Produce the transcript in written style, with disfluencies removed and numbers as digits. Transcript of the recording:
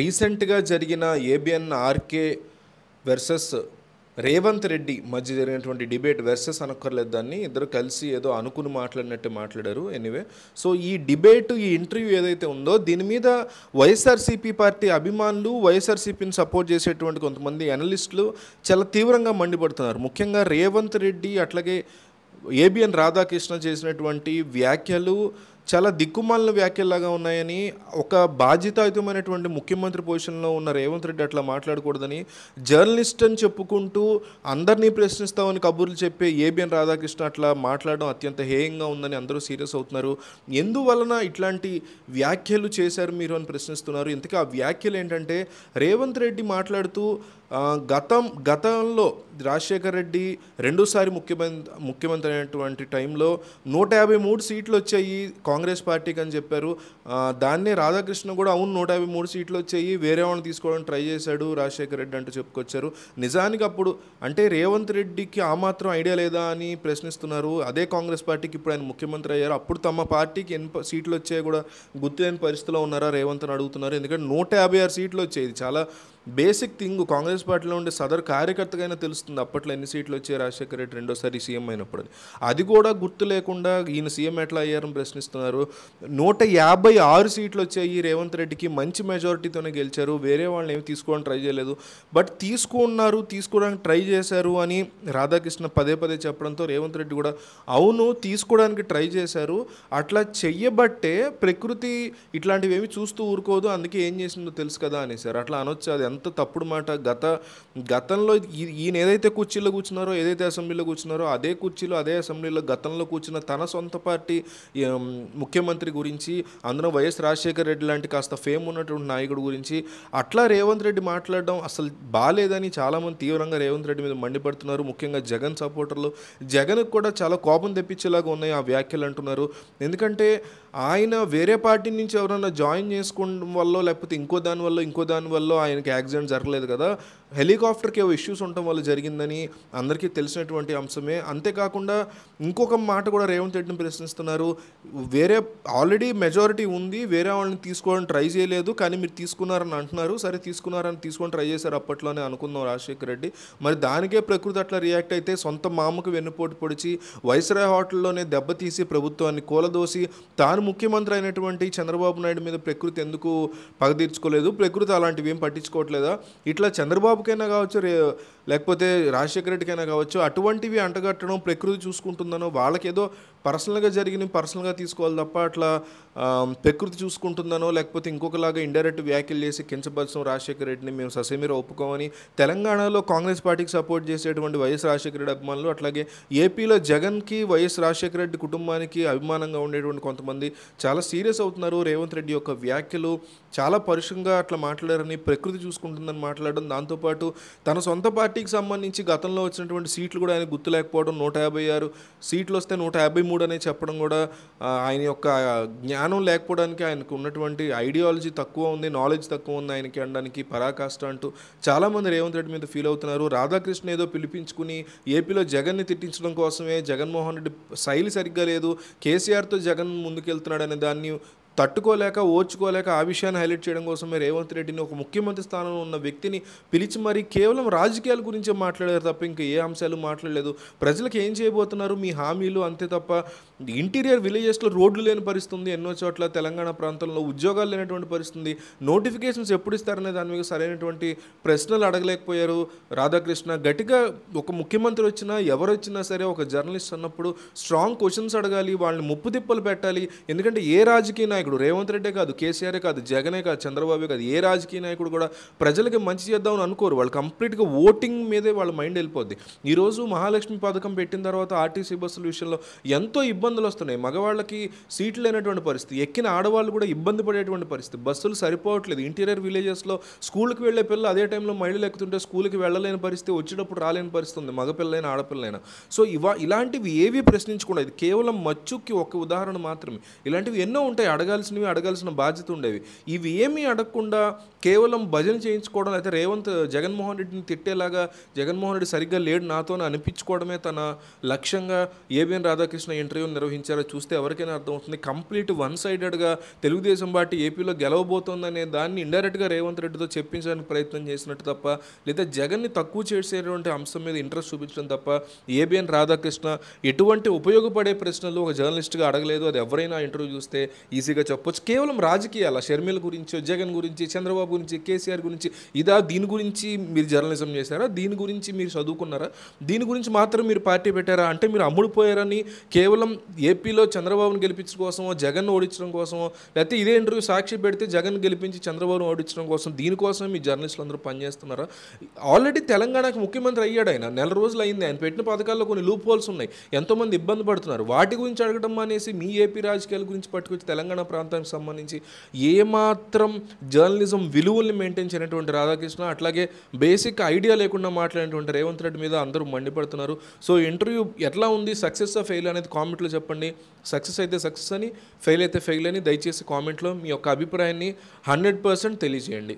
రీసెంట్గా జరిగిన ABN RK versus Revanth Reddy మధ్య జరిగినటువంటి డిబేట్ వర్సెస్ అనక్కర్లేదు, దాన్ని ఇద్దరు కలిసి ఏదో అనుకుని మాట్లాడినట్టే మాట్లాడారు. ఎనీవే, సో ఈ డిబేట్, ఈ ఇంటర్వ్యూ ఏదైతే ఉందో దీని మీద వైఎస్ఆర్సీపీ పార్టీ అభిమానులు, వైఎస్ఆర్సీపీని సపోర్ట్ చేసేటువంటి కొంతమంది అనలిస్టులు చాలా తీవ్రంగా మండిపడుతున్నారు. ముఖ్యంగా రేవంత్ రెడ్డి అట్లాగే ఏబిఎన్ రాధాకృష్ణ చేసినటువంటి వ్యాఖ్యలు చాలా దిక్కుమాలిన వ్యాఖ్యలాగా ఉన్నాయని, ఒక బాధ్యతాయుతమైనటువంటి ముఖ్యమంత్రి పొజిషన్లో ఉన్న రేవంత్ రెడ్డి అట్లా మాట్లాడకూడదని, జర్నలిస్ట్ అని చెప్పుకుంటూ అందరినీ ప్రశ్నిస్తామని కబుర్లు చెప్పే ఏబిఎన్ రాధాకృష్ణ అట్లా మాట్లాడడం అత్యంత హేయంగా ఉందని అందరూ సీరియస్ అవుతున్నారు. ఎందువలన ఇట్లాంటి వ్యాఖ్యలు చేశారు మీరు అని ప్రశ్నిస్తున్నారు. ఇంతకీ ఆ వ్యాఖ్యలు ఏంటంటే, రేవంత్ రెడ్డి మాట్లాడుతూ గతంలో రాజశేఖర రెడ్డి రెండోసారి ముఖ్యమంత్రి అయినటువంటి టైంలో 153 సీట్లు వచ్చాయి కాంగ్రెస్ పార్టీకి అని చెప్పారు. దాన్నే రాధాకృష్ణ కూడా అవును 153 సీట్లు వచ్చాయి, వేరే వాళ్ళని తీసుకోవడానికి ట్రై చేశాడు రాజశేఖర రెడ్డి అంటూ చెప్పుకొచ్చారు. నిజానికి అప్పుడు అంటే రేవంత్ రెడ్డికి ఆ మాత్రం ఐడియా లేదా అని ప్రశ్నిస్తున్నారు. అదే కాంగ్రెస్ పార్టీకి ఇప్పుడు ఆయన ముఖ్యమంత్రి అయ్యారు, అప్పుడు తమ పార్టీకి ఎన్ని సీట్లు వచ్చాయో కూడా గుర్తులేని పరిస్థితిలో ఉన్నారా రేవంత్ అని అడుగుతున్నారు. ఎందుకంటే 156 సీట్లు వచ్చాయి. ఇది చాలా బేసిక్ థింగ్. కాంగ్రెస్ పార్టీలో ఉండే సదరు కార్యకర్తకైనా తెలుస్తుంది అప్పట్లో ఎన్ని సీట్లు వచ్చాయి రాజశేఖర రెడ్డి రెండోసారి సీఎం అయినప్పుడు. అది కూడా గుర్తు లేకుండా ఈయన సీఎం ఎట్లా అయ్యారని ప్రశ్నిస్తున్నారు. 156 సీట్లు వచ్చాయి రేవంత్ రెడ్డికి, మంచి మెజారిటీతోనే గెలిచారు, వేరే వాళ్ళని ఏమి తీసుకోవడానికి ట్రై చేయలేదు. బట్ తీసుకోవడానికి ట్రై చేశారు అని రాధాకృష్ణ పదే పదే చెప్పడంతో రేవంత్ రెడ్డి కూడా అవును తీసుకోవడానికి ట్రై చేశారు, అట్లా చెయ్యబట్టే ప్రకృతి ఇట్లాంటివి ఏమి చూస్తూ ఊరుకోదు, అందుకే ఏం చేసిందో తెలుసు కదా అనేసారు. అట్లా అనొచ్చు, అది ఎంత తప్పుడు మాట. గతంలో ఈయన ఏదైతే కుర్చీలో కూర్చున్నారో, ఏదైతే అసెంబ్లీలో కూర్చున్నారో, అదే కుర్చీలో అదే అసెంబ్లీలో గతంలో కూర్చున్న తన సొంత పార్టీ ముఖ్యమంత్రి గురించి, అందులో వైఎస్ రాజశేఖర రెడ్డి లాంటి కాస్త ఫేమ్ ఉన్నటువంటి నాయకుడు గురించి అట్లా రేవంత్ రెడ్డి మాట్లాడడం అసలు బాగాలేదని చాలామంది తీవ్రంగా రేవంత్ రెడ్డి మీద మండిపడుతున్నారు. ముఖ్యంగా జగన్ సపోర్టర్లు, జగన్కి కూడా చాలా కోపం తెప్పించేలాగా ఉన్నాయి ఆ వ్యాఖ్యలు అంటున్నారు. ఎందుకంటే ఆయన వేరే పార్టీ నుంచి ఎవరైనా జాయిన్ చేసుకోవడం వల్ల, లేకపోతే ఇంకో దాని వల్ల ఆయనకి యాక్సిడెంట్ జరగలేదు కదా, హెలికాప్టర్కి ఏవో ఇష్యూస్ ఉండటం వల్ల జరిగిందని అందరికీ తెలిసినటువంటి అంశమే. అంతేకాకుండా ఇంకొక మాట కూడా రేవంత్ రెడ్డిని ప్రశ్నిస్తున్నారు. వేరే ఆల్రెడీ మెజారిటీ ఉంది, వేరే వాళ్ళని తీసుకోవడానికి ట్రై చేయలేదు, కానీ మీరు తీసుకున్నారని అంటున్నారు. సరే తీసుకొని ట్రై చేశారు అప్పట్లోనే అనుకుందాం రాజశేఖర రెడ్డి, మరి దానికే ప్రకృతి అట్లా రియాక్ట్ అయితే సొంత మామకు వెన్నుపోటు పొడిచి వైస్రాయ్ హోటల్లోనే దెబ్బతీసి ప్రభుత్వాన్ని కూలదోసి తాను ముఖ్యమంత్రి అయినటువంటి చంద్రబాబు నాయుడు మీద ప్రకృతి ఎందుకు పగ తీర్చుకోలేదు, ప్రకృతి అలాంటివి ఏం పట్టించుకోవట్లేదా, ఇట్లా చంద్రబాబుకైనా కావచ్చు లేకపోతే రాజశేఖర రెడ్డికైనా కావచ్చు అటువంటివి అంటగట్టడం ప్రకృతి చూసుకుంటుందనో, వాళ్ళకేదో పర్సనల్గా జరిగిన పర్సనల్గా తీసుకోవాలి తప్ప అట్లా ప్రకృతి చూసుకుంటుందనో, లేకపోతే ఇంకొకలాగా ఇండైరెక్ట్ వ్యాఖ్యలు చేసి కించపరచడం రాజశేఖర రెడ్డిని మేము ససేమిరా ఒప్పుకోమని తెలంగాణలో కాంగ్రెస్ పార్టీకి సపోర్ట్ చేసేటువంటి వైఎస్ రాజశేఖర రెడ్డి అభిమానులు, అట్లాగే ఏపీలో జగన్కి వైఎస్ రాజశేఖర రెడ్డి కుటుంబానికి అభిమానంగా ఉండేటువంటి కొంతమంది చాలా సీరియస్ అవుతున్నారు. రేవంత్ రెడ్డి యొక్క వ్యాఖ్యలు చాలా పరుషంగా అట్లా మాట్లాడారని, ప్రకృతి చూసుకుంటుందని మాట్లాడడం, దాంతోపాటు తన సొంత పార్టీకి సంబంధించి గతంలో వచ్చినటువంటి సీట్లు కూడా ఆయన గుర్తు లేకపోవడం, 156 సీట్లు వస్తే 153 అనే చెప్పడం కూడా ఆయన యొక్క జ్ఞానం లేకపోవడానికి, ఆయనకు ఉన్నటువంటి ఐడియాలజీ తక్కువ ఉంది, నాలెడ్జ్ తక్కువ ఉంది ఆయనకి అనడానికి పరాకాష్ట అంటూ చాలామంది రేవంత్ రెడ్డి మీద ఫీల్ అవుతున్నారు. రాధాకృష్ణ ఏదో పిలిపించుకుని ఏపీలో జగన్ని తిట్టించడం కోసమే, జగన్మోహన్ రెడ్డి శైలి సరిగ్గా లేదు, కేసీఆర్తో జగన్ ముందుకెళ్తున్నాడు అనే దాన్ని తట్టుకోలేక ఓర్చుకోలేక ఆ విషయాన్ని హైలైట్ చేయడం కోసమే రేవంత్ రెడ్డిని, ఒక ముఖ్యమంత్రి స్థానంలో ఉన్న వ్యక్తిని పిలిచి మరి కేవలం రాజకీయాల గురించే మాట్లాడారు తప్ప ఇంకా ఏ అంశాలు మాట్లాడలేదు. ప్రజలకు ఏం చేయబోతున్నారు మీ హామీలు అంతే తప్ప ఇంటీరియర్ విలేజెస్లో రోడ్లు లేని పరిస్థితి, ఎన్నో చోట్ల తెలంగాణ ప్రాంతంలో ఉద్యోగాలు లేనటువంటి పరిస్థితి, నోటిఫికేషన్స్ ఎప్పుడు ఇస్తారనే దాని మీద సరైనటువంటి ప్రశ్నలు అడగలేకపోయారు రాధాకృష్ణ. గట్టిగా ఒక ముఖ్యమంత్రి వచ్చినా ఎవరు వచ్చినా సరే ఒక జర్నలిస్ట్ అన్నప్పుడు స్ట్రాంగ్ క్వశ్చన్స్ అడగాలి, వాళ్ళని ముప్పు తిప్పలు పెట్టాలి. ఎందుకంటే ఏ రాజకీయ నాయకుడు, రేవంత్ రెడ్డే కాదు, కేసీఆరే కాదు, జగనే కాదు, చంద్రబాబే కాదు, ఏ రాజకీయ నాయకుడు కూడా ప్రజలకి మంచి చేద్దామని అనుకోరు. వాళ్ళు కంప్లీట్గా ఓటింగ్ మీదే వాళ్ళ మైండ్ వెళ్ళిపోద్ది. ఈరోజు మహాలక్ష్మి పథకం పెట్టిన తర్వాత ఆర్టీసీ బస్సుల విషయంలో ఎంతో ఇబ్బందులు వస్తున్నాయి. మగవాళ్ళకి సీట్లు లేనటువంటి పరిస్థితి, ఎక్కిన ఆడవాళ్ళు కూడా ఇబ్బంది పడేటువంటి పరిస్థితి, బస్సులు సరిపోవట్లేదు. ఇంటీరియర్ విలేజెస్లో స్కూల్కి వెళ్ళే పిల్లలు అదే టైంలో మహిళలు ఎక్కుతుంటే స్కూల్కి వెళ్ళలేని పరిస్థితి, వచ్చేటప్పుడు రాలేని పరిస్థితి ఉంది, మగపిల్లైనా ఆడపిల్లైనా. సో ఇలాంటివి ఏవి ప్రశ్నించకుండా, ఇది కేవలం మచ్చుకి ఒక ఉదాహరణ మాత్రమే. ఇలాంటివి ఎన్నో ఉంటాయి, అడగాల్సిన బాధ్యత ఉండేవి. ఇవి ఏమీ అడగకుండా కేవలం భజన చేయించుకోవడం, లేకపోతే జగన్మోహన్ రెడ్డిని తిట్టేలాగా జగన్మోహన్ రెడ్డి సరిగ్గా లేడు నాతో అనిపించుకోవడమే తన లక్ష్యంగా ఏబిఎన్ రాధాకృష్ణ ఇంటర్వ్యూని నిర్వహించారో చూస్తే ఎవరికైనా అర్థమవుతుంది. కంప్లీట్ వన్ సైడెడ్గా తెలుగుదేశం పార్టీ ఏపీలో గెలవబోతోందనే దాన్ని ఇండైరెక్ట్గా రేవంత్ రెడ్డితో చెప్పించడానికి ప్రయత్నం చేసినట్టు తప్ప, లేదా జగన్ని తక్కువ చేసేటువంటి అంశం మీద ఇంట్రెస్ట్ చూపించడం తప్ప ఏబిఎన్ రాధాకృష్ణ ఎటువంటి ఉపయోగపడే ప్రశ్నలు ఒక జర్నలిస్ట్గా అడగలేదు. అది ఎవరైనా ఇంటర్వ్యూ చూస్తే ఈజీగా చెప్పొచ్చు. కేవలం రాజకీయాల షర్మిల గురించి, జగన్ గురించి, చంద్రబాబు గురించి, కేసీఆర్ గురించి, దీని గురించి మీరు జర్నలిజం చేశారా? దీని గురించి మీరు చదువుకున్నారా? దీని గురించి మాత్రం మీరు పార్టీ పెట్టారా? అంటే మీరు అమ్ముడుపోయారని కేవలం ఏపీలో చంద్రబాబును గెలిపించడం కోసమో, జగన్ ఓడించడం కోసమో, లేకపోతే ఇదే ఇంటర్వ్యూ సాక్షి పెడితే జగన్ గెలిపించి చంద్రబాబును ఓడించడం కోసం, దీనికోసం మీ జర్నలిస్టులు అందరూ పనిచేస్తున్నారా? ఆల్రెడీ తెలంగాణకు ముఖ్యమంత్రి అయ్యాడు. ఆయన నెల రోజులు అయింది. ఆయన పెట్టిన పథకాల్లో కొన్ని లూప్ హోల్స్ ఉన్నాయి. ఎంతోమంది ఇబ్బంది పడుతున్నారు. వాటి గురించి అడగడం అనేసి మీ ఏపీ రాజకీయాల గురించి పట్టుకొచ్చి తెలంగాణ ప్రాంతానికి సంబంధించి ఏమాత్రం జర్నలిజం విలువల్ని మెయింటైన్ చేయనటువంటి రాధాకృష్ణ, అట్లాగే బేసిక్ ఐడియా లేకుండా మాట్లాడినటువంటి రేవంత్ రెడ్డి మీద అందరూ మండిపడుతున్నారు. సో ఇంటర్వ్యూ ఎట్లా ఉంది, సక్సెస్ ఫెయిల్ అనేది కామెంట్లో చెప్పండి. సక్సెస్ అయితే సక్సెస్ అని, ఫెయిల్ అయితే ఫెయిల్ అని దయచేసి కామెంట్లో మీ యొక్క అభిప్రాయాన్ని 100% తెలియజేయండి.